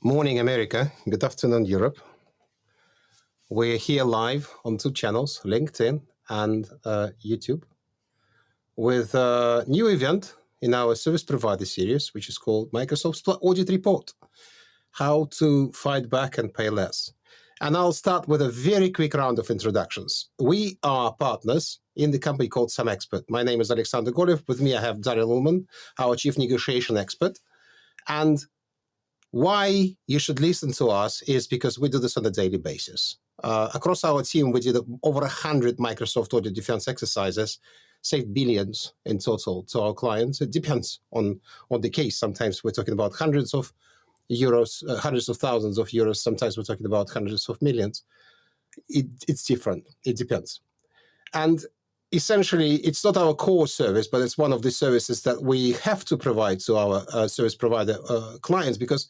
Morning, America. Good afternoon, Europe. We're here live on two channels, LinkedIn and YouTube, with a new event in our service provider series, which is called Microsoft SPLA Audit Report, How to Fight Back and Pay Less. And I'll start with a very quick round of introductions. We are partners in the company called SAMexpert. My name is Alexander Golev. With me, I have Daryl Ullman, our Chief Negotiation Expert. And why you should listen to us is because we do this on a daily basis. Across our team, we did over 100 Microsoft Audit Defense exercises, saved billions in total to our clients. It depends on the case. Sometimes we're talking about hundreds of euros, hundreds of thousands of euros. Sometimes we're talking about hundreds of millions. It's different. It depends. And essentially, it's not our core service, but it's one of the services that we have to provide to our service provider clients, because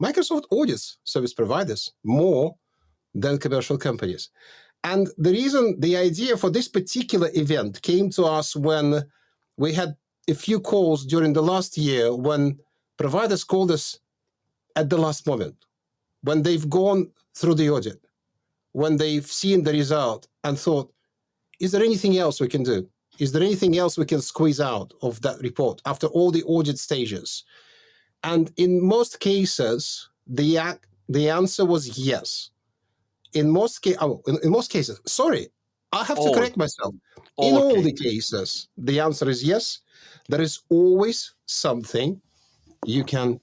Microsoft audits service providers more than commercial companies. And the idea for this particular event came to us when we had a few calls during the last year when providers called us at the last moment, when they've gone through the audit, when they've seen the result and thought, is there anything else we can do? Is there anything else we can squeeze out of that report after all the audit stages? And in most cases, the answer was yes. In most cases, sorry, I have to correct myself. In all the cases, the answer is yes. There is always something you can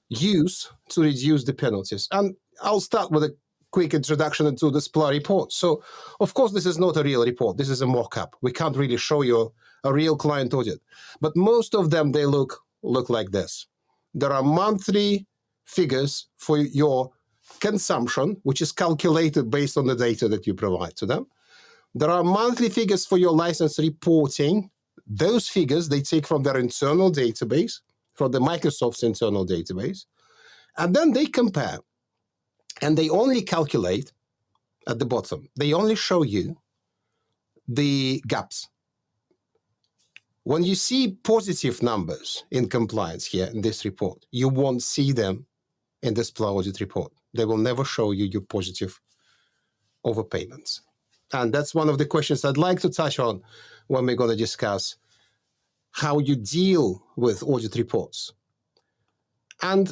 use to reduce the penalties. And I'll start with a quick introduction into the SPLA report. So, of course, this is not a real report. This is a mock-up. We can't really show you a real client audit. But most of them, they look like this. There are monthly figures for your consumption, which is calculated based on the data that you provide to them. There are monthly figures for your license reporting. Those figures, they take from their internal database, from the Microsoft's internal database, and then they compare. And they only calculate at the bottom. They only show you the gaps. When you see positive numbers in compliance here in this report, you won't see them in the SPLA audit report. They will never show you your positive overpayments. And that's one of the questions I'd like to touch on when we're going to discuss how you deal with audit reports. And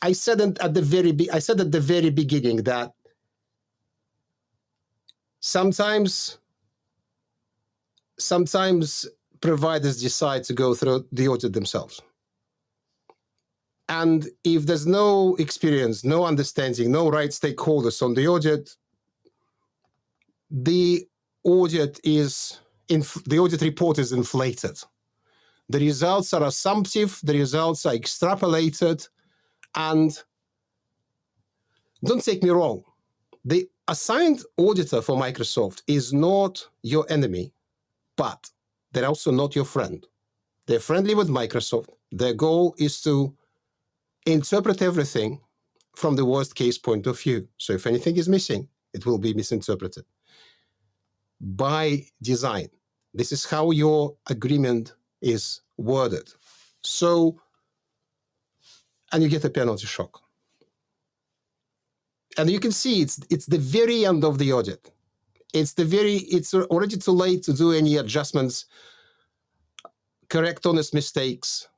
I said at the very beginning that sometimes providers decide to go through the audit themselves. And if there's no experience, no understanding, no right stakeholders on the audit, the audit report is inflated. The results are assumptive, the results are extrapolated. And don't take me wrong, the assigned auditor for Microsoft is not your enemy, but they're also not your friend. They're friendly with Microsoft. Their goal is to interpret everything from the worst case point of view. So if anything is missing, it will be misinterpreted. By design, this is how your agreement is worded. So, and you get a penalty shock. And you can see it's the very end of the audit. It's already too late to do any adjustments, correct honest mistakes,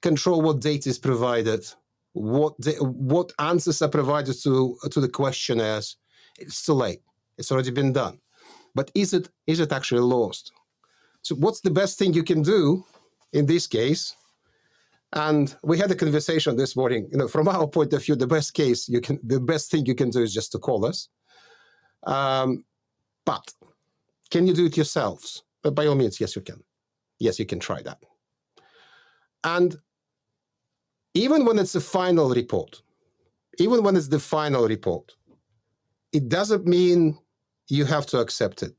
control what data is provided, what answers are provided to the questionnaires. It's too late. It's already been done. But is it actually lost? So what's the best thing you can do in this case? And we had a conversation this morning. From our point of view, the best thing you can do is just to call us. But can you do it yourselves? By all means, yes, you can. Yes, you can try that. And even when it's a final report, even when it's the final report, it doesn't mean you have to accept it.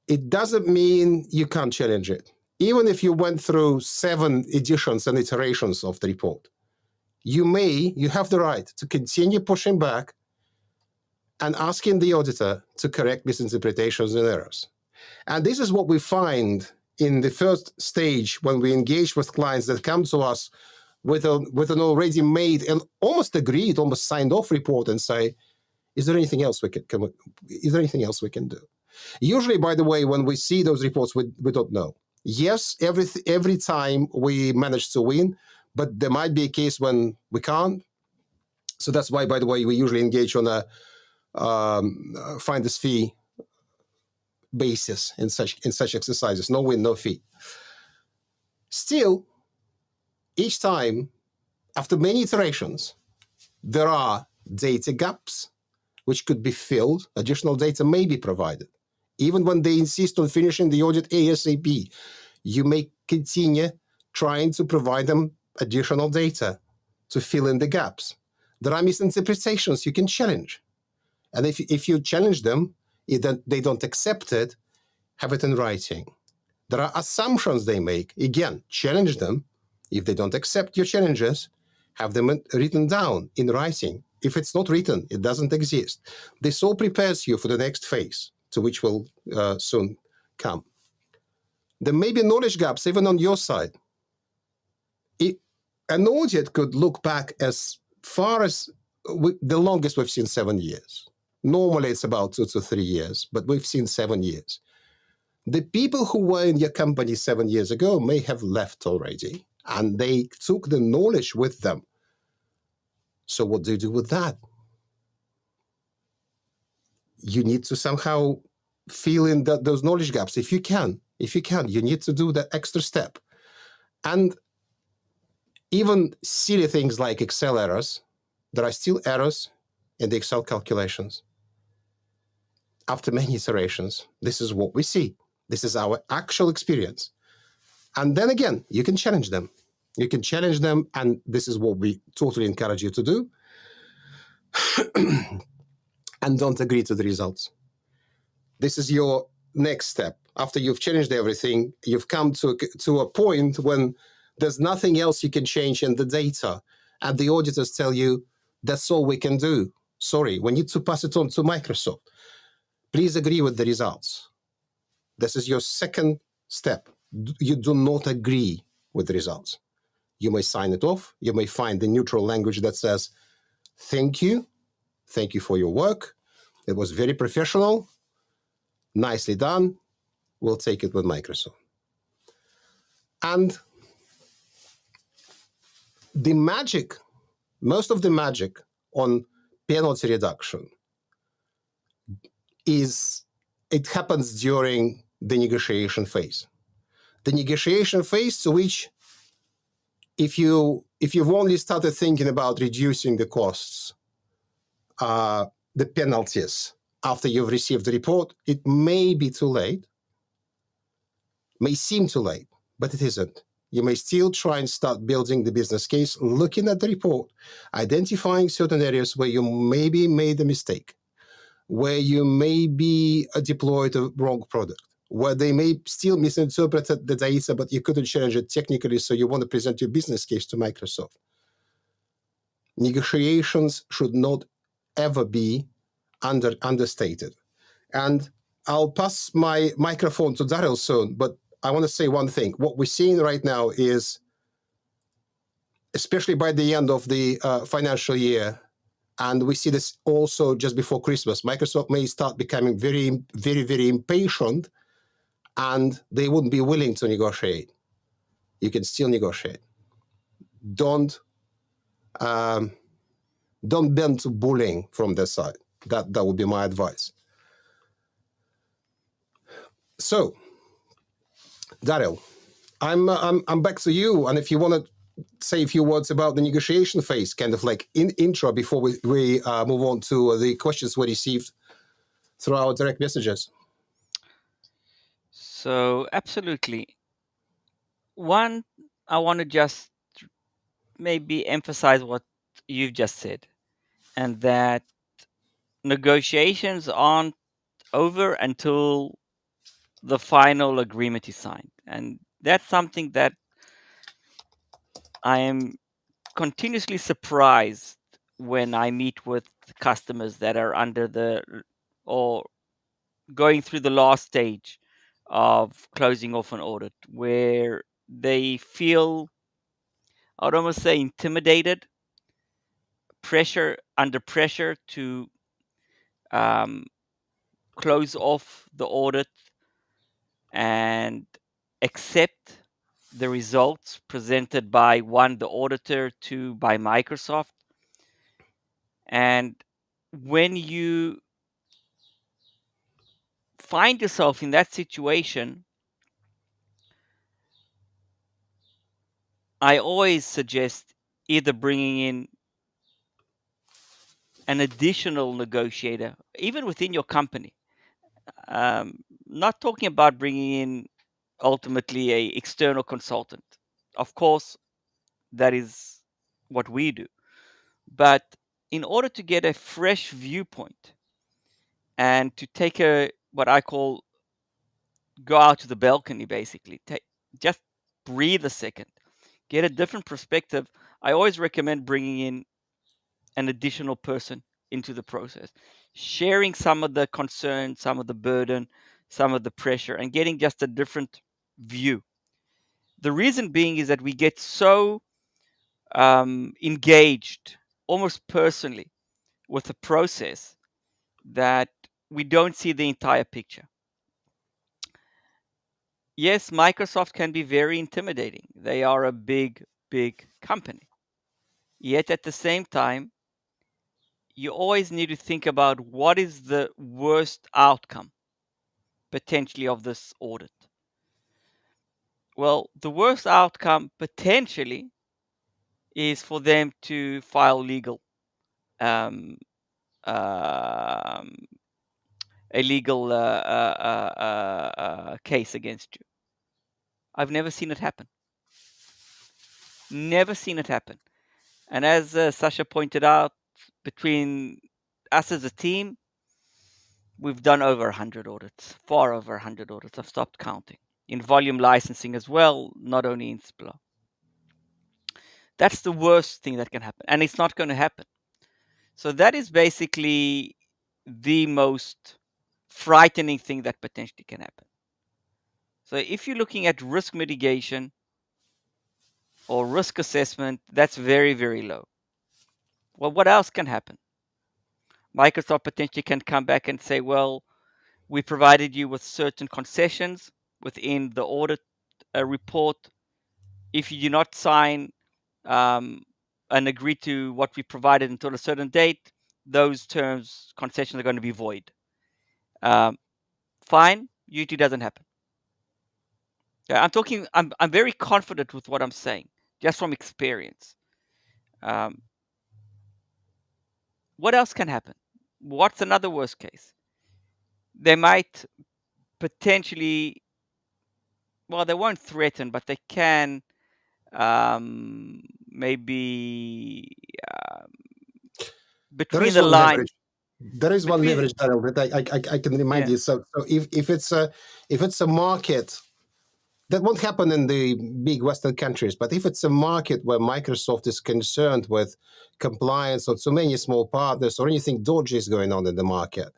It doesn't mean you can't challenge it. Even if you went through 7 editions and iterations of the report, you have the right to continue pushing back and asking the auditor to correct misinterpretations and errors. And this is what we find in the first stage when we engage with clients that come to us with an already made and almost agreed, almost signed off report and say, is there anything else is there anything else we can do? Usually, by the way, when we see those reports, we don't know. Yes, every time we manage to win, but there might be a case when we can't. So that's why, by the way, we usually engage on a finder's fee basis in such exercises. No win, no fee. Still, each time, after many iterations, there are data gaps which could be filled. Additional data may be provided. Even when they insist on finishing the audit ASAP, you may continue trying to provide them additional data to fill in the gaps. There are misinterpretations you can challenge. And if you challenge them, they don't accept it, have it in writing. There are assumptions they make. Again, challenge them. If they don't accept your challenges, have them written down in writing. If it's not written, it doesn't exist. This all prepares you for the next phase, to which will soon come. There may be knowledge gaps even on your side. An audit could look back as far as the longest we've seen 7 years. Normally it's about 2 to 3 years, but we've seen 7 years. The people who were in your company 7 years ago may have left already, and they took the knowledge with them. So what do you do with that? You need to somehow fill in those knowledge gaps if you can. You need to do that extra step. And even silly things like Excel errors, there are still errors in the Excel calculations. After many iterations, this is what we see. This is our actual experience. And then again, you can challenge them. And this is what we totally encourage you to do. And don't agree to the results. This is your next step. After you've changed everything, you've come to a point when there's nothing else you can change in the data. And the auditors tell you, that's all we can do. Sorry, we need to pass it on to Microsoft. Please agree with the results. This is your second step. You do not agree with the results. You may sign it off. You may find the neutral language that says, thank you for your work. It was very professional. Nicely done. We'll take it with Microsoft. And the magic, most of the magic on penalty reduction it happens during the negotiation phase. The negotiation phase to which, if you've only started thinking about reducing the costs, the penalties after you've received the report, it may be too late, may seem too late, but it isn't. You may still try and start building the business case, looking at the report, identifying certain areas where you maybe made a mistake, where you maybe deployed a wrong product, where they may still misinterpreted the data, but you couldn't change it technically, so you want to present your business case to Microsoft. Negotiations should not ever be understated. And I'll pass my microphone to Daryl soon, but I want to say one thing. What we're seeing right now is, especially by the end of the financial year, and we see this also just before Christmas, Microsoft may start becoming very, very, very impatient, and they wouldn't be willing to negotiate. You can still negotiate. Don't bend to bullying from their side. That would be my advice. So, Daryl, I'm back to you, and if you want to say a few words about the negotiation phase, kind of like intro before we move on to the questions we received through our direct messages. So absolutely. One, I want to just maybe emphasize what you've just said, and that negotiations aren't over until the final agreement is signed. And that's something that I am continuously surprised when I meet with customers that are under or going through the last stage of closing off an audit, where they feel I would almost say intimidated, under pressure to um, close off the audit and accept the results presented by one, the auditor, two, by Microsoft. And when you find yourself in that situation, I always suggest either bringing in an additional negotiator, even within your company. Not talking about bringing in ultimately a external consultant. Of course, that is what we do. But in order to get a fresh viewpoint and to take what I call go out to the balcony, basically, just breathe a second, get a different perspective, I always recommend bringing in an additional person into the process, sharing some of the concern, some of the burden, some of the pressure, and getting just a different view. The reason being is that we get so engaged, almost personally, with the process that we don't see the entire picture. Yes, Microsoft can be very intimidating. They are a big, big company. Yet at the same time, you always need to think about what is the worst outcome potentially of this audit. Well, the worst outcome potentially is for them to file legal um, um, a legal case against you. I've never seen it happen. Never seen it happen. And as Sasha pointed out, between us as a team, we've done over 100 audits, far over 100 audits. I've stopped counting. In volume licensing as well, not only in SPLA. That's the worst thing that can happen, and it's not going to happen. So that is basically the most frightening thing that potentially can happen. So if you're looking at risk mitigation or risk assessment, that's very, very low. Well, what else can happen? Microsoft potentially can come back and say, well, we provided you with certain concessions within the audit report. If you do not sign and agree to what we provided until a certain date, those terms, concessions are going to be void. Fine, usually doesn't happen. Yeah, I'm very confident with what I'm saying, just from experience. What else can happen? What's another worst case? They might potentially, well, they won't threaten, but they can maybe There between is the one line, leverage. There is one between, leverage, Daryl, that I can remind yeah, you. So if it's a market that won't happen in the big Western countries, but if it's a market where Microsoft is concerned with compliance or too many small partners or anything dodgy is going on in the market,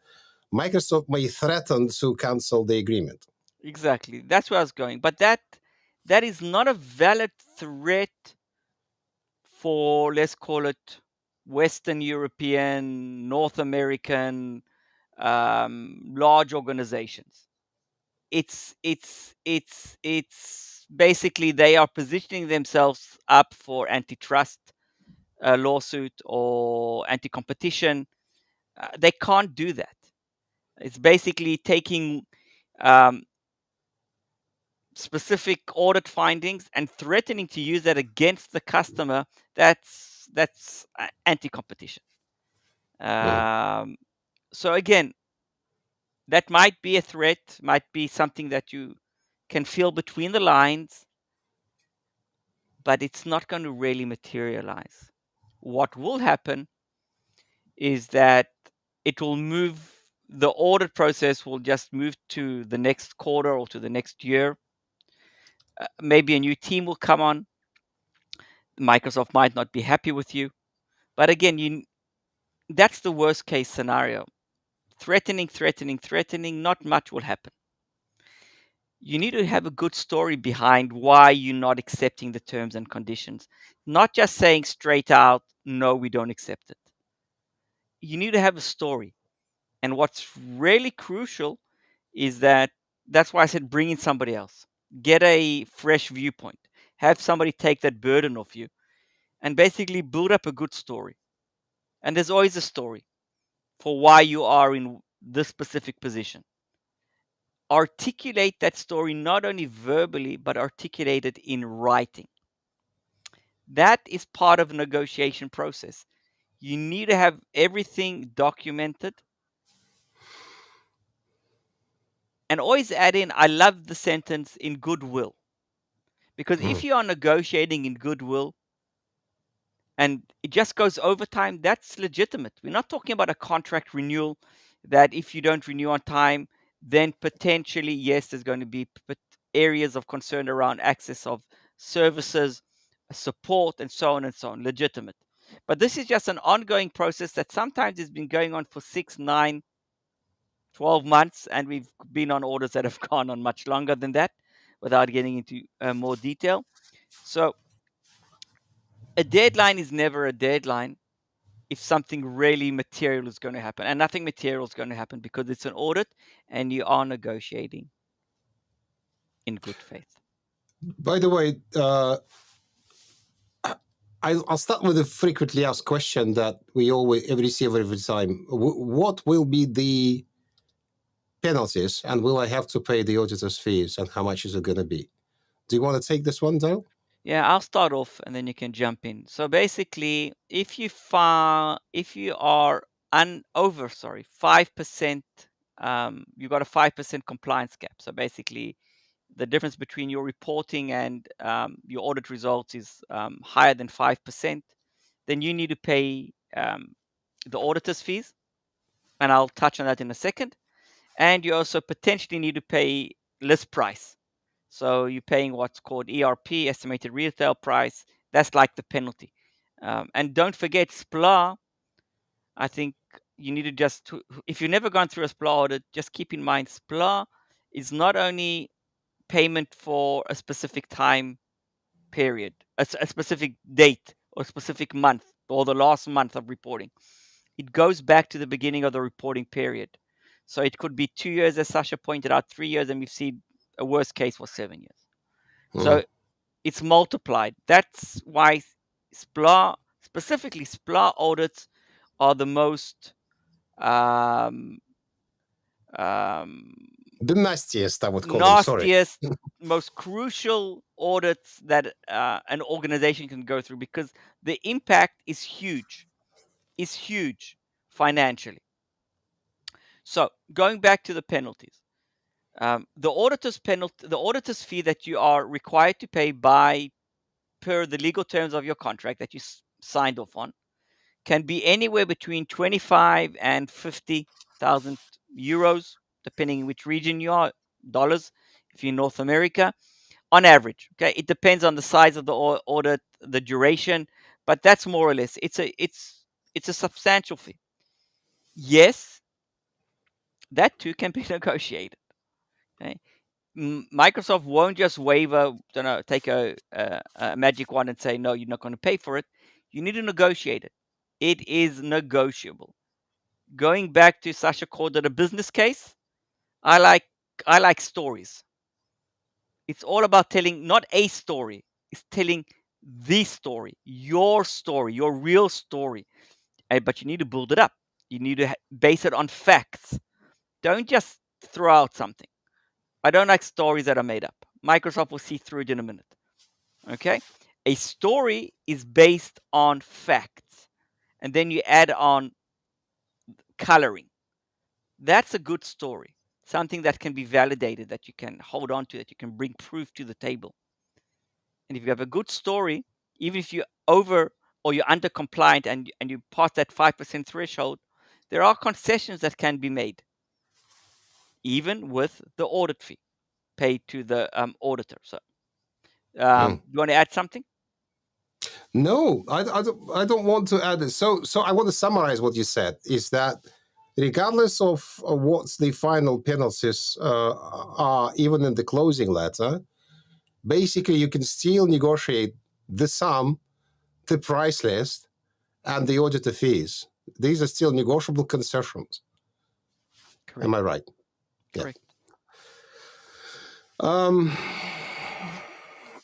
Microsoft may threaten to cancel the agreement. exactly. That's where I was going. But that is not a valid threat for, let's call it, Western European, North American, large organizations. It's basically they are positioning themselves up for antitrust lawsuit or anti-competition. They can't do that. It's basically taking um, specific audit findings and threatening to use that against the customer. That's anti-competition. Yeah. So again, that might be a threat, might be something that you can feel between the lines, but it's not going to really materialize. What will happen is that it will move, the audit process will just move to the next quarter or to the next year. Maybe a new team will come on. Microsoft might not be happy with you. But again, that's the worst case scenario. Threatening, not much will happen. you need to have a good story behind why you're not accepting the terms and conditions. Not just saying straight out, no, we don't accept it. You need to have a story. And what's really crucial is that's why I said bring in somebody else. Get a fresh viewpoint. Have somebody take that burden off you and basically build up a good story. And there's always a story for why you are in this specific position. Articulate that story not only verbally, but articulate it in writing. That is part of the negotiation process. You need to have everything documented. And always add in, I love the sentence in goodwill. Because if you are negotiating in goodwill and it just goes over time, that's legitimate. We're not talking about a contract renewal that if you don't renew on time, then potentially, yes, there's going to be areas of concern around access of services, support, and so on and so on. Legitimate. But this is just an ongoing process that sometimes has been going on for 6, 9, 12 months, and we've been on orders that have gone on much longer than that without getting into more detail. So a deadline is never a deadline if something really material is going to happen, and nothing material is going to happen because it's an audit and you are negotiating in good faith. By the way, I'll start with a frequently asked question that we always receive every time. What will be the penalties, and will I have to pay the auditor's fees, and how much is it going to be? Do you want to take this one, Dale? Yeah, I'll start off and then you can jump in. So basically, if you are over 5%, you got a 5% compliance gap. So basically, the difference between your reporting and your audit results is higher than 5%, then you need to pay the auditor's fees, and I'll touch on that in a second. And you also potentially need to pay list price. So you're paying what's called ERP, estimated retail price. That's like the penalty. And don't forget SPLA. I think you need to if you've never gone through a SPLA audit, just keep in mind SPLA is not only payment for a specific time period, a specific date or specific month or the last month of reporting. It goes back to the beginning of the reporting period. So it could be 2 years, as Sasha pointed out, 3 years, and we've seen a worst case was 7 years. So it's multiplied. That's why SPLA, specifically SPLA audits, are the most the nastiest, I would call them. Sorry. nastiest, most crucial audits that an organization can go through because the impact is huge. Is huge financially. So going back to the penalties, the auditor's fee that you are required to pay per the legal terms of your contract that you signed off on can be anywhere between 25 and 50,000 euros, depending which region you are. Dollars, if you're in North America, on average. Okay, it depends on the size of the audit, the duration, but that's more or less. It's a substantial fee. Yes, that too can be negotiated. Okay? Microsoft won't just take a magic wand and say, no, you're not going to pay for it. You need to negotiate it. It is negotiable. Going back to Sasha called it a business case, I like stories. It's all about telling not a story, it's telling the story, your real story. But you need to build it up. You need to base it on facts. Don't just throw out something. I don't like stories that are made up. Microsoft will see through it in a minute. Okay? A story is based on facts. And then you add on coloring. That's a good story. Something that can be validated, that you can hold on to, that you can bring proof to the table. And if you have a good story, even if you're over or you're under compliant and you pass that 5% threshold, there are concessions that can be made, even with the audit fee paid to the auditor. So, you want to add something? No, I don't want to add it. So I want to summarize what you said. Is that regardless of what the final penalties are, even in the closing letter, basically you can still negotiate the sum, the price list, and the auditor fees. These are still negotiable concessions. Correct. Am I right? Correct. Yeah.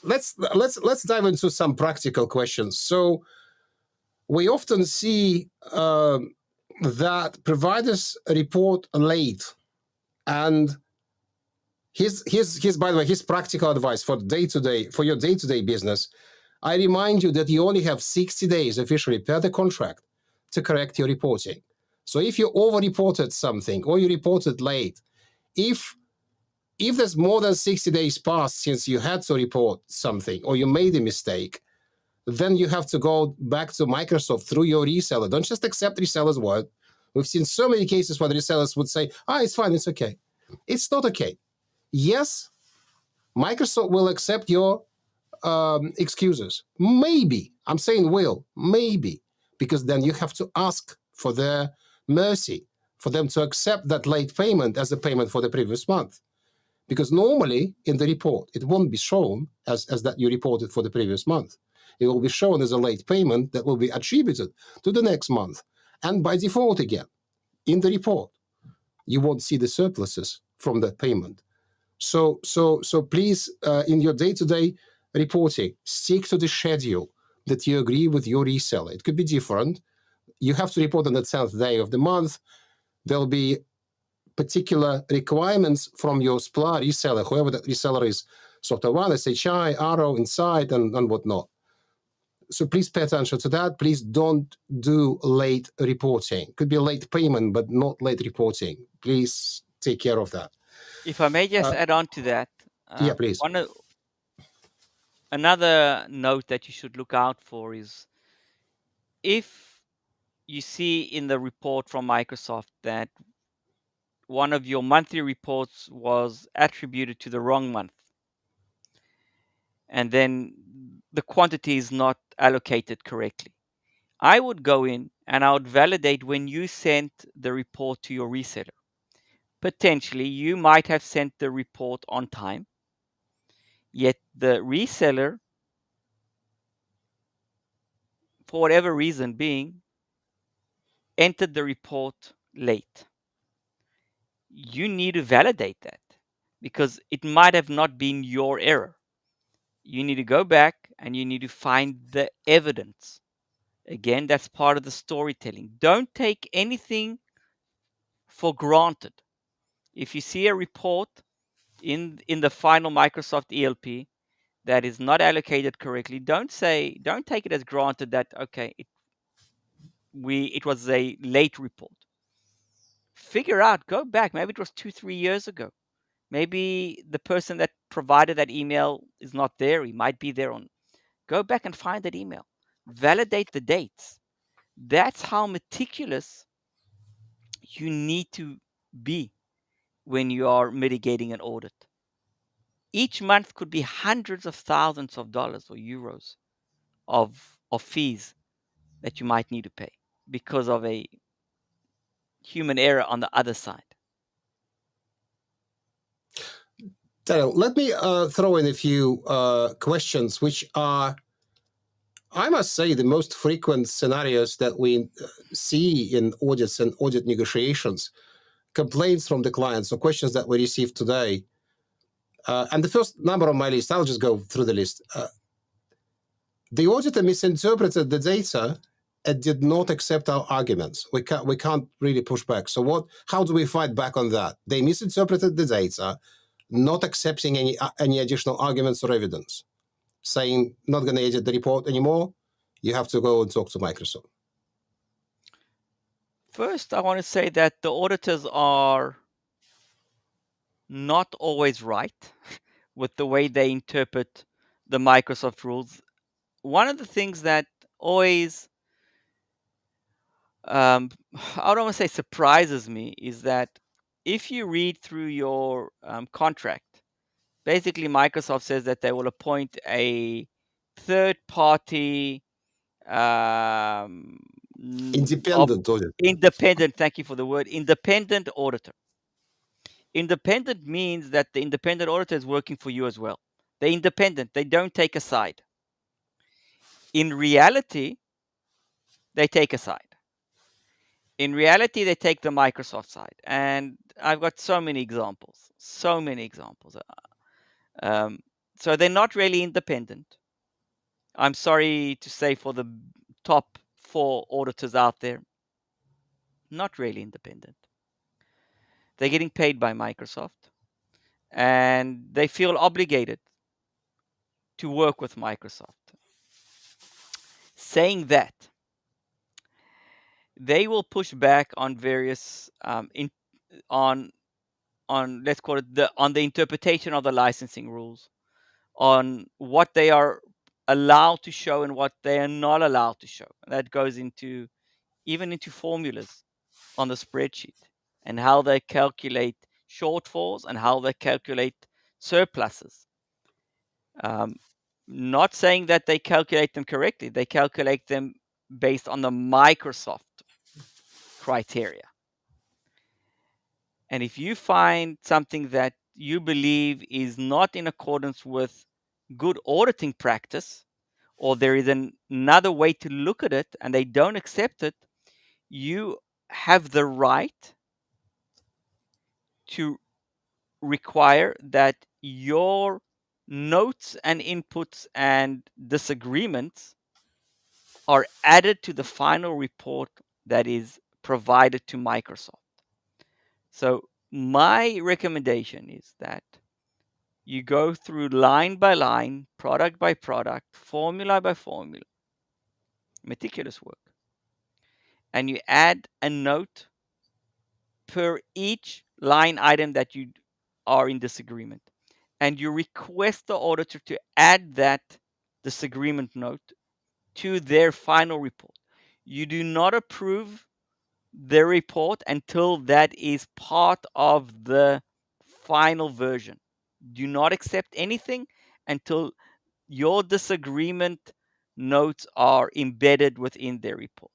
Let's dive into some practical questions. So we often see that providers report late, and here's by the way, his practical advice for your day-to-day business. I remind you that you only have 60 days officially per the contract to correct your reporting. So if you over-reported something or you reported late, if there's more than 60 days passed since you had to report something or you made a mistake, then you have to go back to Microsoft through your reseller. Don't just accept reseller's word. We've seen so many cases where the resellers would say, it's fine, it's okay. It's not okay. Yes, Microsoft will accept your excuses. Maybe. I'm saying will. Maybe. Because then you have to ask for their mercy, for them to accept that late payment as a payment for the previous month. Because normally in the report, it won't be shown as that you reported for the previous month. It will be shown as a late payment that will be attributed to the next month. And by default again, in the report, you won't see the surpluses from that payment. So please, in your day-to-day reporting, stick to the schedule that you agree with your reseller. It could be different. You have to report on the 10th day of the month. There'll be particular requirements from your SPLA reseller, whoever that reseller is, Software One, SHI, Arrow, Insight, and whatnot. So please pay attention to that. Please don't do late reporting. Could be late payment, but not late reporting. Please take care of that. If I may just add on to that, Yeah, please. another note that you should look out for is if you see in the report from Microsoft that one of your monthly reports was attributed to the wrong month, and then the quantity is not allocated correctly, I would go in and I would validate when you sent the report to your reseller. Potentially, you might have sent the report on time, yet the reseller, for whatever reason being, entered the report late. You need to validate that because it might have not been your error. You need to go back and you need to find the evidence. Again, that's part of the storytelling. Don't take anything for granted. If you see a report in the final Microsoft ELP that is not allocated correctly, don't take it as granted that okay, it was a late report. Figure out, go back. Maybe it was 2-3 years ago. Maybe the person that provided that email is not there. He might be there on. Go back and find that email. Validate the dates. That's how meticulous you need to be when you are mitigating an audit. Each month could be hundreds of thousands of dollars or euros of fees that you might need to pay because of a human error on the other side. Daniel, let me throw in a few questions, which are, I must say, the most frequent scenarios that we see in audits and audit negotiations, complaints from the clients or questions that we received today. And the first number on my list, I'll just go through the list. The auditor misinterpreted the data and did not accept our arguments. We can't really push back. So how do we fight back on that? They misinterpreted the data, not accepting any additional arguments or evidence, saying not going to edit the report anymore. You have to go and talk to Microsoft. First, I want to say that the auditors are not always right with the way they interpret the Microsoft rules. One of the things that always, I don't want to say surprises me, is that if you read through your contract, basically Microsoft says that they will appoint a third party of Independent audit. independent, thank you for the word, independent auditor. Independent means that the independent auditor is working for you as well. They're independent, they don't take a side. In reality, they take a side. In reality, they take the Microsoft side. And I've got so many examples, so many examples. So they're not really independent. I'm sorry to say for the top 4 auditors out there, not really independent. They're getting paid by Microsoft and they feel obligated to work with Microsoft. Saying that, they will push back on various on let's call it the interpretation of the licensing rules, on what they are allowed to show and what they are not allowed to show. That goes into even into formulas on the spreadsheet and how they calculate shortfalls and how they calculate surpluses. Not saying that they calculate them correctly, they calculate them based on the Microsoft criteria. And if you find something that you believe is not in accordance with good auditing practice, or there is another way to look at it and they don't accept it, you have the right to require that your notes and inputs and disagreements are added to the final report that is provided to Microsoft. So my recommendation is that you go through line by line, product by product, formula by formula, meticulous work, and you add a note per each line item that you are in disagreement. And you request the auditor to add that disagreement note to their final report. You do not approve the report until that is part of the final version. Do not accept anything until your disagreement notes are embedded within their report.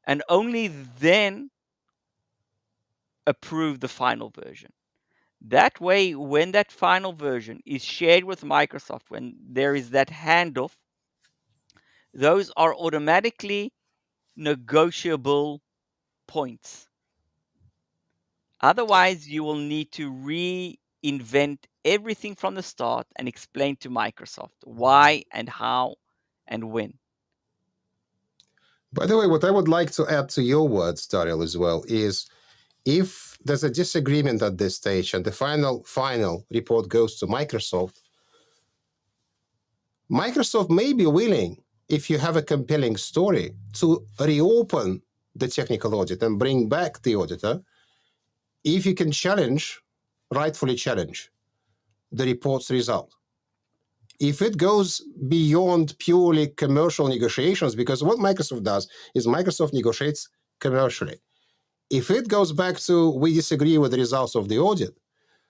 And only then approve the final version. That way, when that final version is shared with Microsoft, when there is that handoff, those are automatically negotiable points. Otherwise, you will need to reinvent everything from the start and explain to Microsoft why and how and when. By the way, what I would like to add to your words, Daryl, as well, is if there's a disagreement at this stage and the final report goes to Microsoft, Microsoft may be willing, if you have a compelling story, to reopen the technical audit and bring back the auditor if you can rightfully challenge the report's result. If it goes beyond purely commercial negotiations, because what Microsoft does is Microsoft negotiates commercially. If it goes back to we disagree with the results of the audit,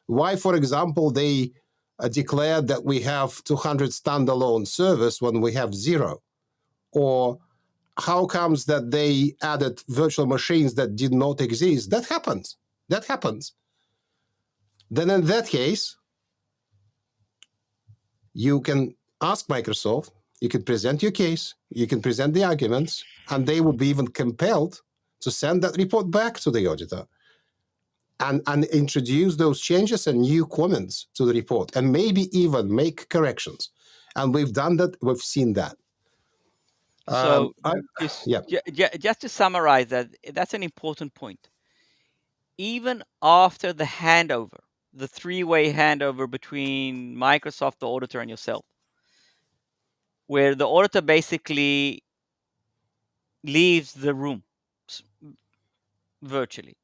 why, for example, they declared that we have 200 standalone servers when we have 0? Or how comes that they added virtual machines that did not exist? That happens. That happens. Then in that case, you can ask Microsoft, you can present your case, you can present the arguments, and they will be even compelled to send that report back to the auditor and introduce those changes and new comments to the report, and maybe even make corrections. And we've done that, we've seen that. So Yeah. just to summarize that, that's an important point. Even after the handover, the three-way handover between Microsoft, the auditor, and yourself, where the auditor basically leaves the room virtually,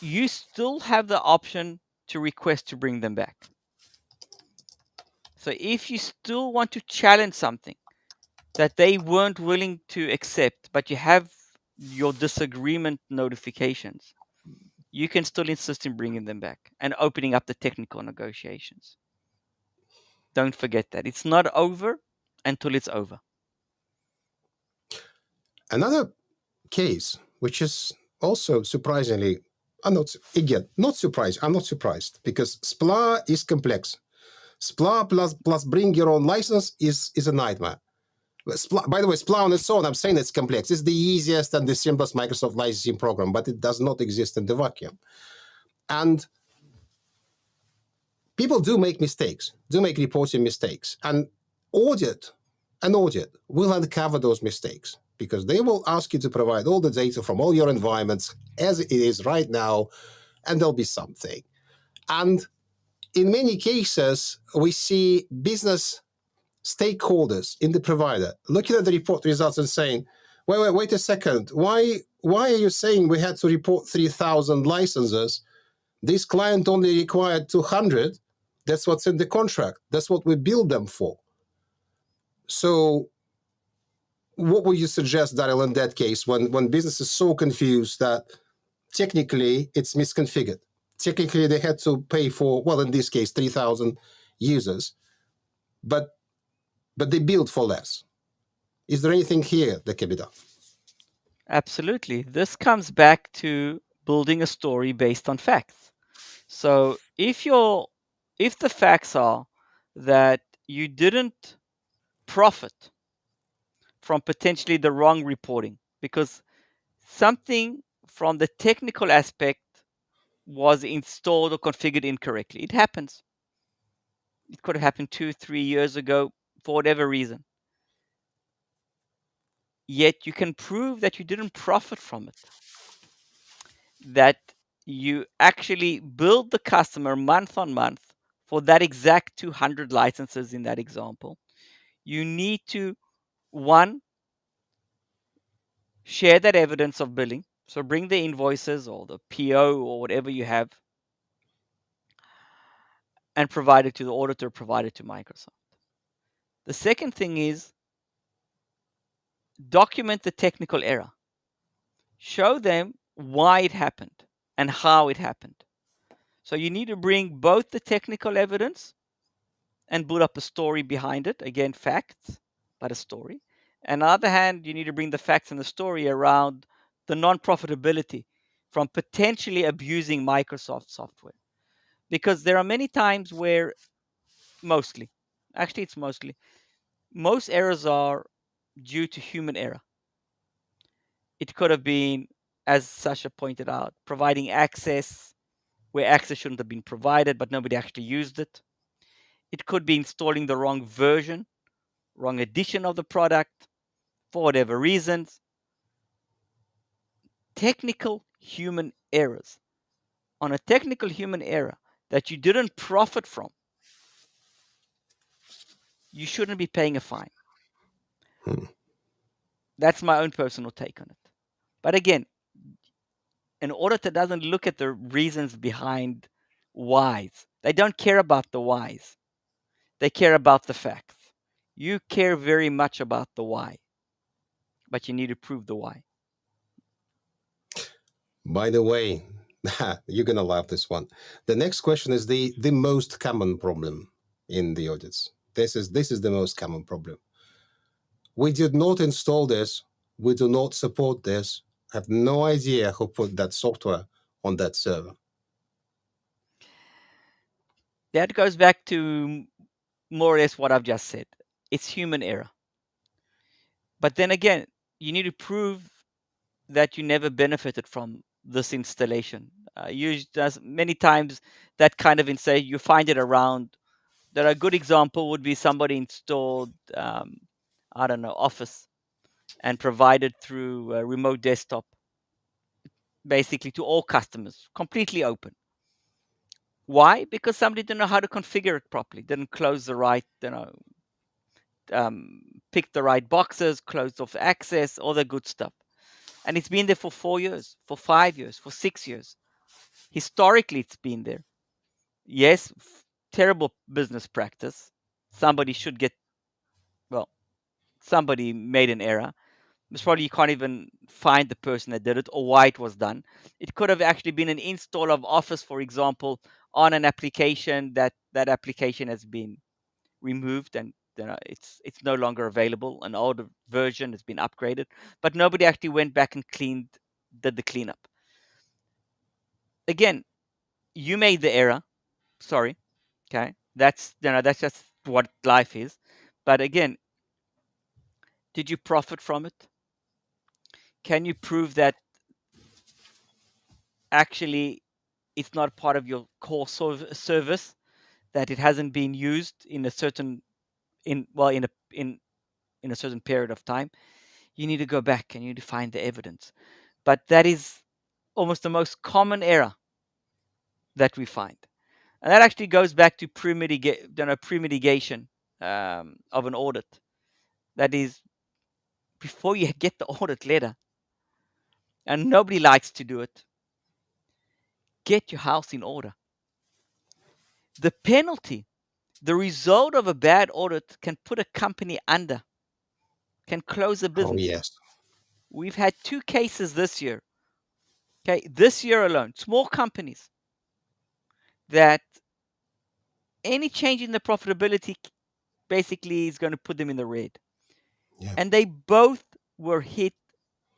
you still have the option to request to bring them back. So if you still want to challenge something that they weren't willing to accept, but you have your disagreement notifications, you can still insist in bringing them back and opening up the technical negotiations. Don't forget that. It's not over until it's over. Another case, which is also surprisingly, not surprised. I'm not surprised because SPLA is complex. SPLA plus bring your own license is a nightmare. By the way, SPLA on its own, I'm saying it's complex. It's the easiest and the simplest Microsoft licensing program, but it does not exist in the vacuum. And people do make mistakes, do make reporting mistakes. And an audit will uncover those mistakes because they will ask you to provide all the data from all your environments as it is right now, and there'll be something. And in many cases, we see business stakeholders in the provider looking at the report results and saying, wait a second, why are you saying we had to report 3,000 licenses? This client only required 200. That's what's in the contract. That's what we billed them for. So what would you suggest, Daryl, in that case, when business is so confused that technically it's misconfigured? Technically, they had to pay for, well, in this case, 3,000 users, but they billed for less. Is there anything here that can be done? Absolutely. This comes back to building a story based on facts. So if the facts are that you didn't profit from potentially the wrong reporting because something from the technical aspect was installed or configured incorrectly. It happens. It could have happened 2-3 years ago for whatever reason. Yet you can prove that you didn't profit from it. That you actually billed the customer month on month for that exact 200 licenses in that example. You need to, one, share that evidence of billing. So bring the invoices or the PO or whatever you have and provide it to the auditor, provide it to Microsoft. The second thing is document the technical error. Show them why it happened and how it happened. So you need to bring both the technical evidence and build up a story behind it. Again, facts, but a story. And on the other hand, you need to bring the facts and the story around the non-profitability from potentially abusing Microsoft software. Because there are many times where mostly, actually it's mostly, most errors are due to human error. It could have been, as Sasha pointed out, providing access where access shouldn't have been provided, but nobody actually used it. It could be installing the wrong version, wrong edition of the product for whatever reasons. Technical human errors. On a technical human error that you didn't profit from, you shouldn't be paying a fine. That's my own personal take on it. But again, an auditor doesn't look at the reasons behind whys. They don't care about the whys. They care about the facts. You care very much about the why, but you need to prove the why. By the way, you're going to love this one. The next question is the most common problem in the audits. This is the most common problem. We did not install this. We do not support this. Have no idea who put that software on that server. That goes back to more or less what I've just said. It's human error. But then again, you need to prove that you never benefited from this installation. Many times that kind of installation, you find it around. There a good example would be somebody installed, I don't know, Office and provided through a remote desktop, basically to all customers, completely open. Why? Because somebody didn't know how to configure it properly, didn't close the right, pick the right boxes, closed off access, all the good stuff. And it's been there for 4 years, for 5 years, for 6 years. Historically, it's been there. Yes, terrible business practice. Somebody should get, well, somebody made an error. Most probably you can't even find the person that did it or why it was done. It could have actually been an install of Office, for example, on an application that application has been removed and it's no longer available. An older version has been upgraded, but nobody actually went back and did the cleanup. Again, you made the error. Sorry. Okay, that's just what life is. But again, did you profit from it? Can you prove that actually it's not part of your core service, that it hasn't been used in a certain in a certain period of time? You need to go back and you need to find the evidence. But that is almost the most common error that we find. And that actually goes back to pre-mitigation of an audit. That is, before you get the audit letter, and nobody likes to do it, get your house in order. The penalty, the result of a bad audit can put a company under, can close a Oh, business. yes. We've had 2 cases this year. Okay, this year alone, small companies that any change in the profitability basically is going to put them in the red. Yeah. And they both were hit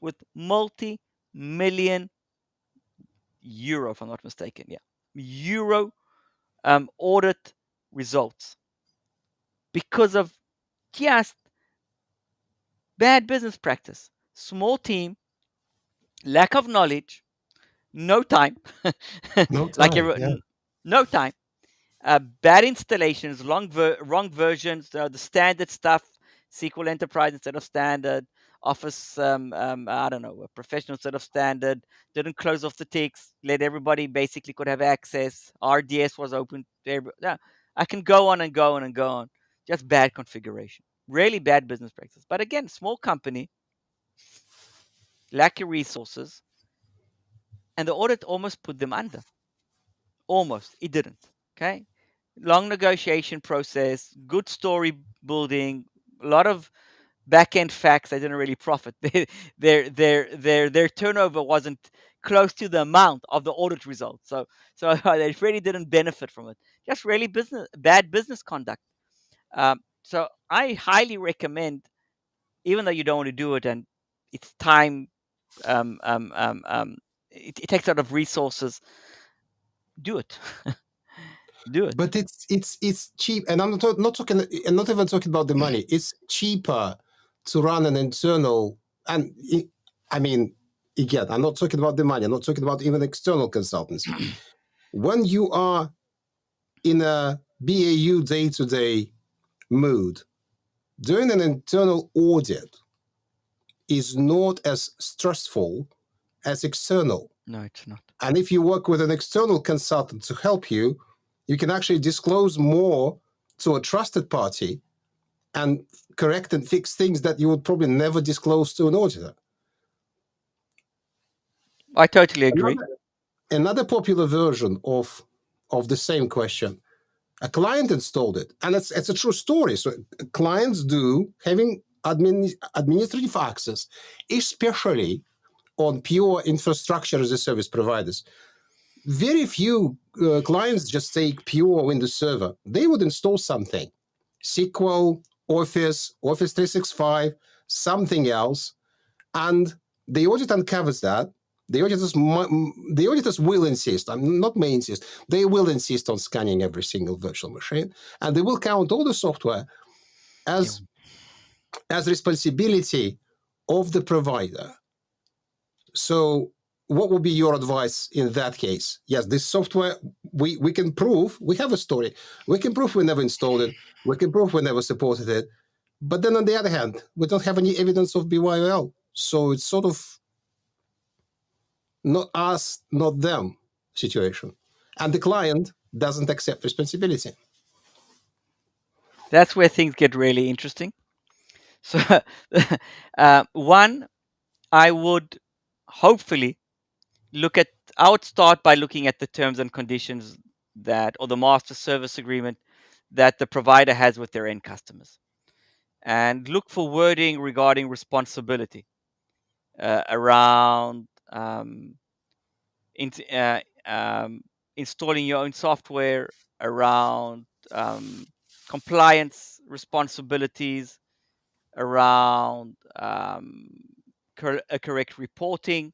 with multi-million euro, if I'm not mistaken. Yeah, euro audit results because of just bad business practice. Small team, lack of knowledge, no time, No like time. Yeah. no time, bad installations, wrong versions, the standard stuff, SQL Enterprise instead of standard, Office, I don't know, a professional instead of standard, didn't close off the ticks, let everybody basically could have access. RDS was open to everybody. Yeah, I can go on and go on and go on. Just bad configuration, really bad business practice. But again, small company, lack of resources, and the audit almost put them under. Almost, it didn't. Okay, long negotiation process, good story building, a lot of back end facts. They didn't really profit. Their turnover wasn't close to the amount of the audit results. So they really didn't benefit from it. Just really bad business conduct. So I highly recommend, even though you don't want to do it and it's time, um, um, um, um, it takes a lot of resources. Do it. Do it. But it's cheap, and I'm not talking. I'm not even talking about the money. It's cheaper to run an internal, and I mean, again, I'm not talking about the money. I'm not talking about even external consultancy. When you are in a BAU day-to-day mood, doing an internal audit is not as stressful as external. No, it's not. And if you work with an external consultant to help you, you can actually disclose more to a trusted party and correct and fix things that you would probably never disclose to an auditor. I totally agree. Another popular version of the same question, a client installed it, and it's a true story. So clients do having administrative access, especially on pure infrastructure as a service providers. Very few clients just take pure Windows Server. They would install something, SQL, Office 365, something else, and the audit uncovers that. The auditors will insist, not may insist, they will insist on scanning every single virtual machine, and they will count all the software as responsibility of the provider. So what would be your advice in that case? Yes, this software, we can prove, we have a story. We can prove we never installed it. We can prove we never supported it. But then on the other hand, we don't have any evidence of BYOL. So it's sort of not us, not them situation. And the client doesn't accept responsibility. That's where things get really interesting. So, one, I would hopefully look at, I would start by looking at the terms and conditions or the master service agreement that the provider has with their end customers, and look for wording regarding responsibility around in, installing your own software, around compliance responsibilities around correct reporting,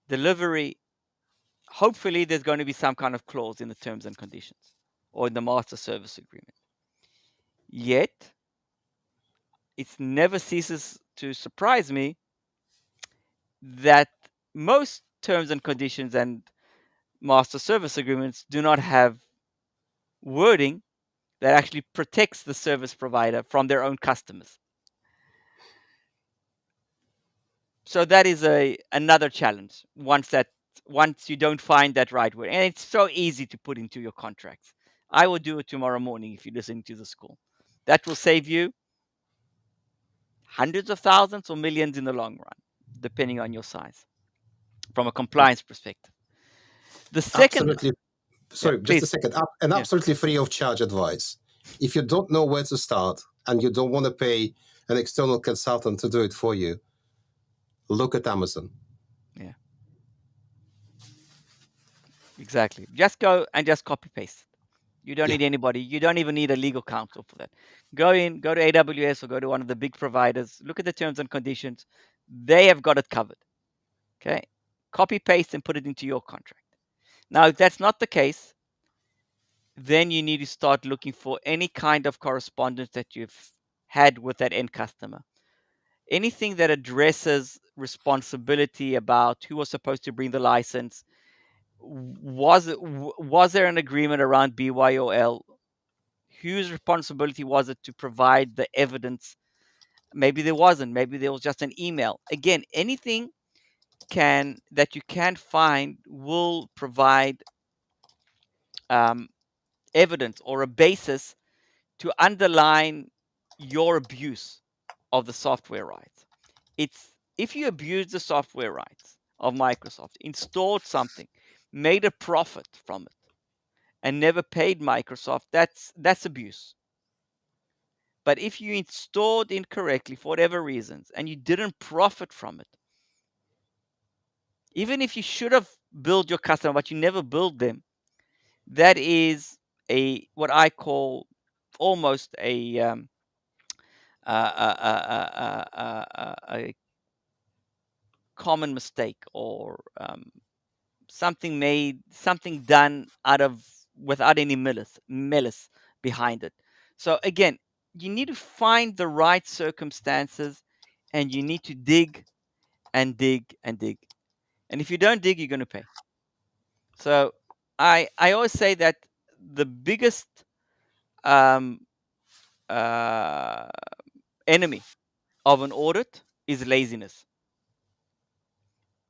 delivery. Hopefully, there's going to be some kind of clause in the terms and conditions or in the master service agreement. Yet, it never ceases to surprise me that most terms and conditions and master service agreements do not have wording that actually protects the service provider from their own customers. So that is another challenge once you don't find that right word. And it's so easy to put into your contracts. I will do it tomorrow morning if you listen to the school. That will save you hundreds of thousands or millions in the long run, depending on your size, from a compliance perspective. The second, Absolutely. yeah, Sorry, just a please, second. An yeah, absolutely free of charge advice. If you don't know where to start and you don't want to pay an external consultant to do it for you, look at Amazon. yeah, exactly. Just go and just copy paste. You don't Yeah. need anybody. You don't even need a legal counsel for that. Go to AWS or go to one of the big providers. Look at the terms and conditions. They have got it covered. Okay. Copy paste and put it into your contract. Now, if that's not the case, then you need to start looking for any kind of correspondence that you've had with that end customer. Anything that addresses responsibility about who was supposed to bring the license. Was there an agreement around BYOL? Whose responsibility was it to provide the evidence? Maybe there wasn't. Maybe there was just an email. Again, anything that you can find will provide evidence or a basis to underline your abuse of the software rights. It's if you abuse the software rights of Microsoft, installed something, made a profit from it, and never paid Microsoft, that's abuse. But if you installed incorrectly for whatever reasons and you didn't profit from it, even if you should have billed your customer but you never billed them, that is a what I call almost a common mistake or something done out of without any malice behind it. So again, you need to find the right circumstances and you need to dig and dig and dig. And if you don't dig, you're going to pay. So I always say that the biggest um, uh, enemy of an audit is laziness.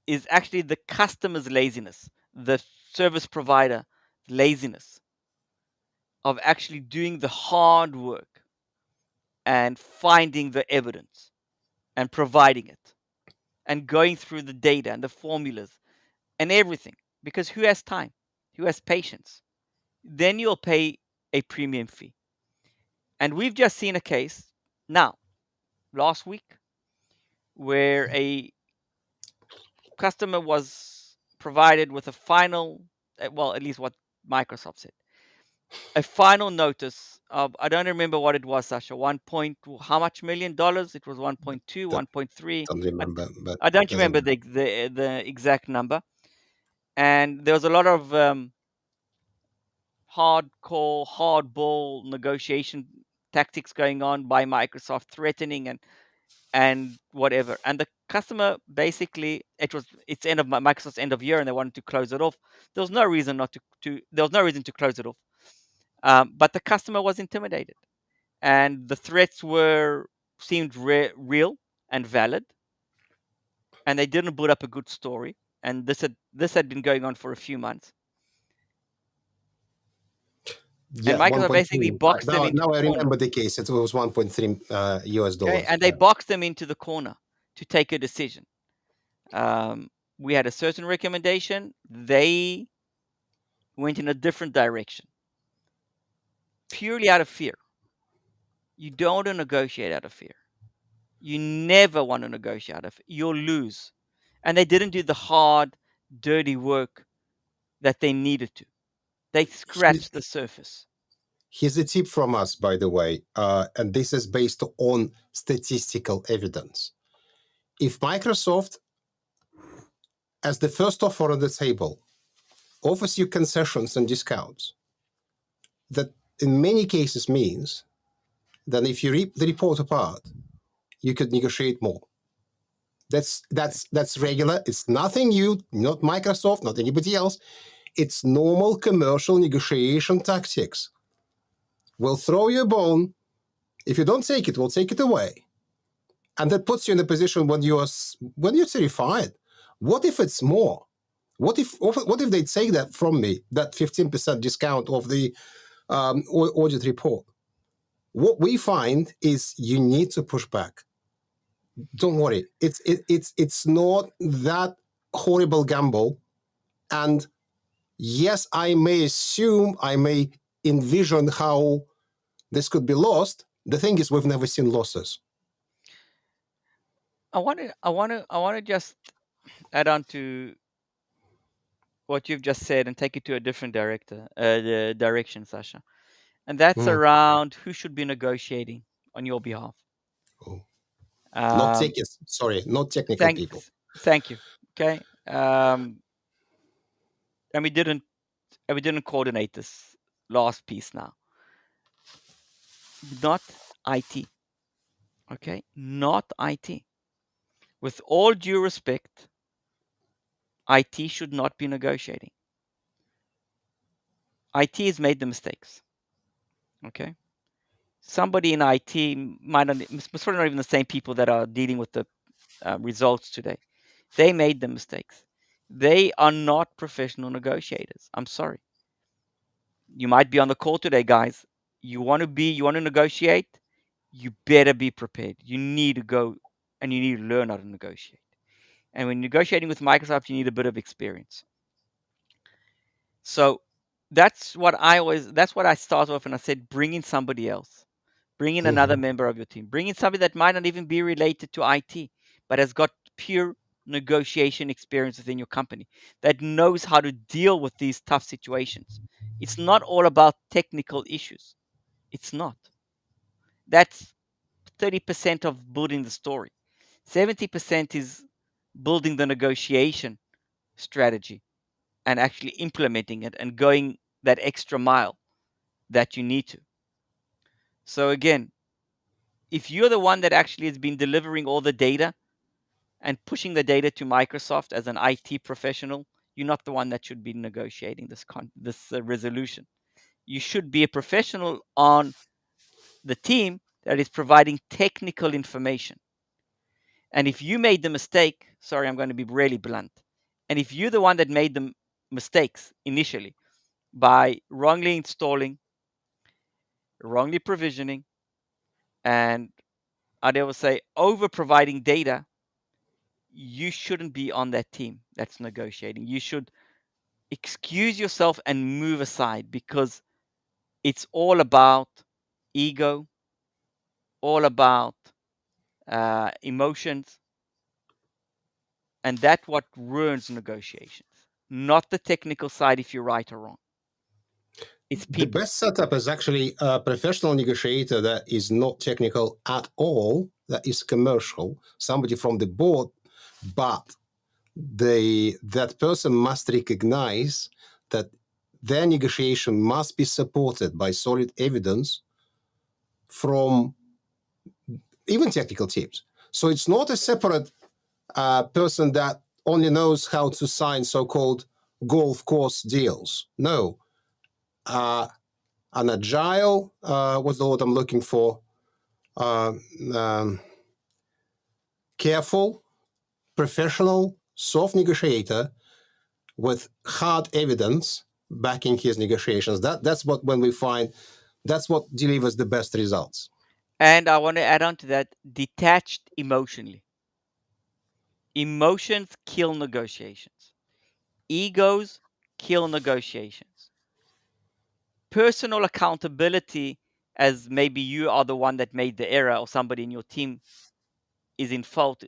Is actually the customer's laziness, the service provider laziness of actually doing the hard work and finding the evidence and providing it and going through the data and the formulas and everything. Because who has time? Who has patience? Then you'll pay a premium fee. And we've just seen a case now, last week, where a customer was provided with a final, well, at least what Microsoft said, a final notice of, I don't remember what it was, Sasha, 1 point, how much $1 million? It was 1.2, Don't, 1.3. don't remember, but I don't doesn't remember matter. the exact number. And there was a lot of hardcore, hardball negotiation tactics going on by Microsoft, threatening and whatever. And the customer basically, it's end of Microsoft's end of year, and they wanted to close it off. There was no reason not to there was no reason to close it off. But the customer was intimidated, and the threats seemed real and valid, and they didn't put up a good story. And this had been going on for a few months. And Yeah, Microsoft basically 1.3. boxed them into Now the I corner. remember the case. It was 1.3 US Okay, dollars. and they boxed them into the corner to take a decision. Um, we had a certain recommendation. They went in a different direction, purely out of fear. You don't want to negotiate out of fear. You never want to negotiate out of fear. You'll lose. And they didn't do the hard, dirty work that they needed to. They Here's, scratched the surface. Here's a tip from us, by the way, and this is based on statistical evidence. If Microsoft, as the first offer on the table, offers you concessions and discounts, that in many cases means that if you rip the report apart, you could negotiate more. That's regular. It's nothing new, not Microsoft, not anybody else. It's normal commercial negotiation tactics. We'll throw you a bone. If you don't take it, we'll take it away. And that puts you in a position when you're terrified. What if it's more? What if they take that from me, that 15% discount of the audit report? What we find is you need to push back. Don't worry, it's not that horrible gamble. And yes, I may assume, I may envision how this could be lost. The thing is, we've never seen losses. I want to just add on to what you've just said and take it to a different direction, Sasha. And that's around who should be negotiating on your behalf. Oh. Not technical people. Thank you. Okay. And we didn't coordinate this last piece now. Not IT. Okay? Not IT. With all due respect, IT should not be negotiating. IT has made the mistakes. Okay? Somebody in IT might not even the same people that are dealing with the results today. They made the mistakes. They are not professional negotiators. I'm sorry. You might be on the call today, guys. You want to negotiate, you better be prepared. You need to go and you need to learn how to negotiate. And when negotiating with Microsoft, you need a bit of experience. So that's what I start off and I said, bring in somebody else. Bring in another member of your team. Bring in somebody that might not even be related to IT, but has got pure negotiation experience within your company, that knows how to deal with these tough situations. It's not all about technical issues. It's not. That's 30% of building the story. 70% is building the negotiation strategy and actually implementing it and going that extra mile that you need to. So again, if you're the one that actually has been delivering all the data and pushing the data to Microsoft as an IT professional, you're not the one that should be negotiating this resolution. You should be a professional on the team that is providing technical information. And if you made the mistake, sorry, I'm going to be really blunt. And if you're the one that made the mistakes initially by wrongly installing, wrongly provisioning, and I will say over providing data, you shouldn't be on that team that's negotiating. You should excuse yourself and move aside, because it's all about ego, all about emotions, and that's what ruins negotiations. Not the technical side if you're right or wrong. It's people. The best setup is actually a professional negotiator that is not technical at all, that is commercial, somebody from the board, but that person must recognize that their negotiation must be supported by solid evidence from even technical teams. So it's not a separate person that only knows how to sign so-called golf course deals. No. An agile, what's the word I'm looking for? Careful, professional, soft negotiator with hard evidence backing his negotiations. That's what that's what delivers the best results. And I want to add on to that, detached emotionally. Emotions kill negotiations. Egos kill negotiations. Personal accountability, as maybe you are the one that made the error or somebody in your team is in fault,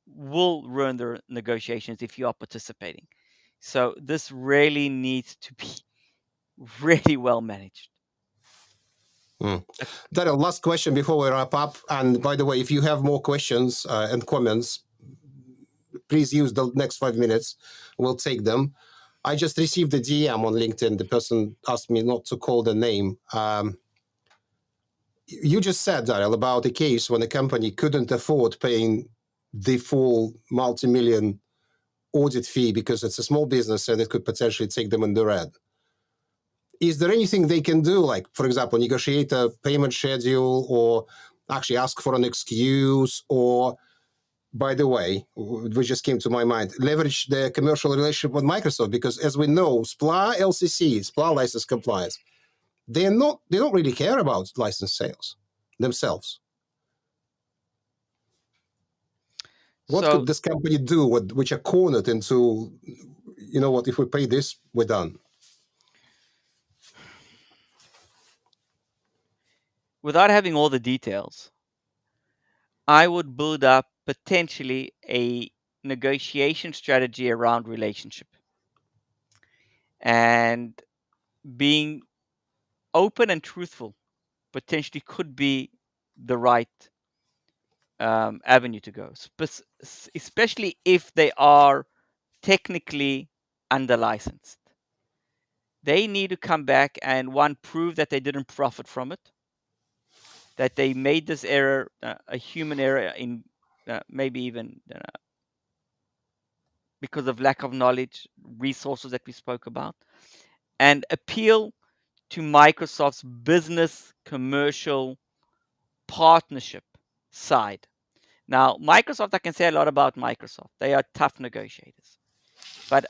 will ruin the negotiations if you are participating. So this really needs to be really well managed. Daryl, last question before we wrap up. And by the way, if you have more questions and comments, please use the next 5 minutes. We'll take them. I just received a DM on LinkedIn. The person asked me not to call the name. You just said, Daryl, about a case when a company couldn't afford paying the full multi-million audit fee because it's a small business and it could potentially take them in the red. Is there anything they can do, like, for example, negotiate a payment schedule or actually ask for an excuse, or, by the way, which just came to my mind, leverage the commercial relationship with Microsoft? Because as we know, SPLA LCC, SPLA license compliance, they don't really care about license sales themselves. What could this company do which are cornered into, you know what, if we pay this, we're done? Without having all the details, I would build up potentially a negotiation strategy around relationship and being open and truthful potentially could be the right avenue to go, especially if they are technically under licensed. They need to come back and, one, prove that they didn't profit from it, that they made this error, a human error, in maybe even because of lack of knowledge, resources that we spoke about, and appeal to Microsoft's business commercial partnership side. Now, Microsoft, I can say a lot about Microsoft. They are tough negotiators. But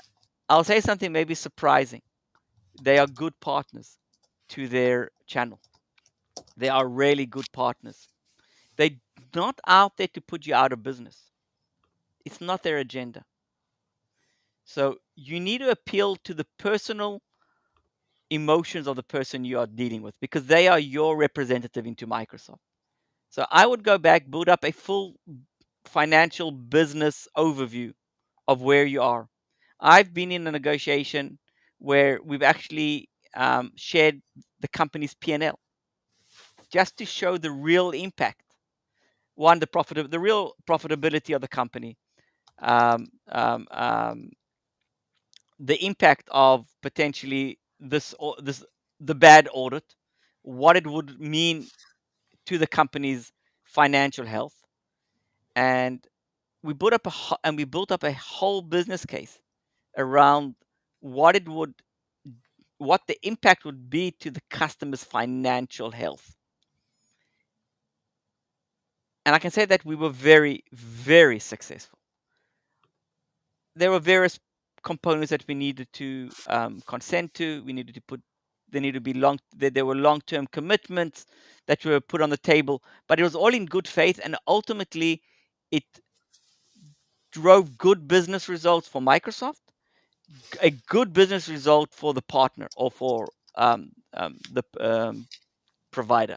I'll say something maybe surprising. They are good partners to their channel. They are really good partners. They're not out there to put you out of business. It's not their agenda. So you need to appeal to the personal emotions of the person you are dealing with, because they are your representative into Microsoft. So I would go back, build up a full financial business overview of where you are. I've been in a negotiation where we've actually shared the company's P&L just to show the real impact. One, the real profitability of the company, um, um, um, the impact of potentially the bad audit, what it would mean to the company's financial health, and we built up a whole business case around what the impact would be to the customer's financial health. And I can say that we were very, very successful. There were various components that we needed to consent to. There needed to be there were long-term commitments that were put on the table, but it was all in good faith, and ultimately it drove good business results for Microsoft, a good business result for the partner or for the provider.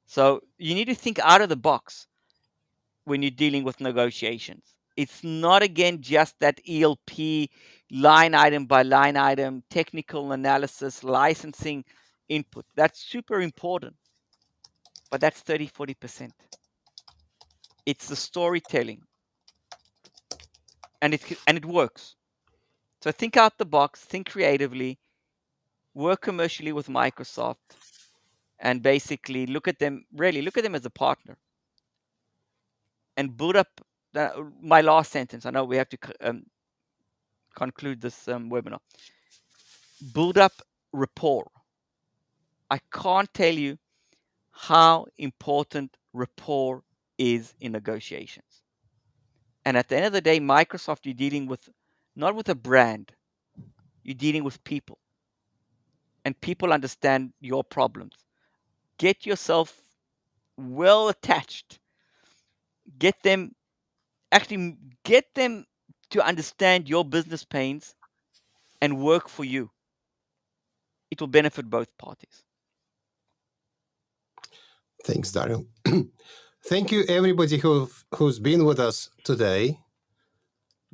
So you need to think out of the box when you're dealing with negotiations. It's not, again, just that ELP line item by line item, technical analysis, licensing input. That's super important, but that's 30-40%. It's the storytelling, and it works. So think out the box, think creatively, work commercially with Microsoft, and basically look at them as a partner, and build up my last sentence. I know we have to conclude this webinar. Build up rapport. I can't tell you how important rapport is in negotiations. And at the end of the day, Microsoft, you're dealing with not with a brand, you're dealing with people. And people understand your problems. Get yourself well attached. Get them to understand your business pains and work for you. It will benefit both parties. Thanks, Daryl. Thank you, everybody who's been with us today.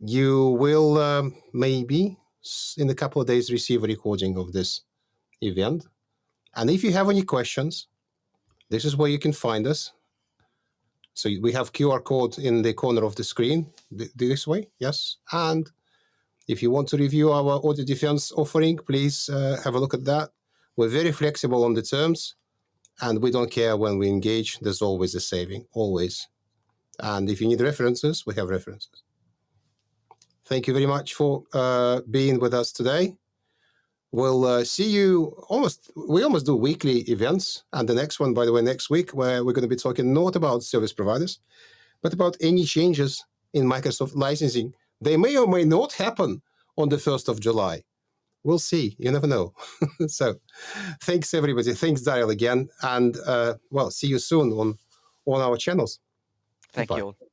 You will maybe in a couple of days receive a recording of this event. And if you have any questions, This is where you can find us. So we have QR code in the corner of the screen this way, yes. And if you want to review our audit defense offering, please have a look at that. We're very flexible on the terms, and we don't care when we engage. There's always a saving, always. And if you need references, we have references. Thank you very much for being with us today. We'll see you we almost do weekly events. And the next one, by the way, next week, where we're going to be talking not about service providers, but about any changes in Microsoft licensing. They may or may not happen on the 1st of July. We'll see. You never know. So thanks, everybody. Thanks, Daryl, again. And, well, see you soon on our channels. Thank Goodbye. you all.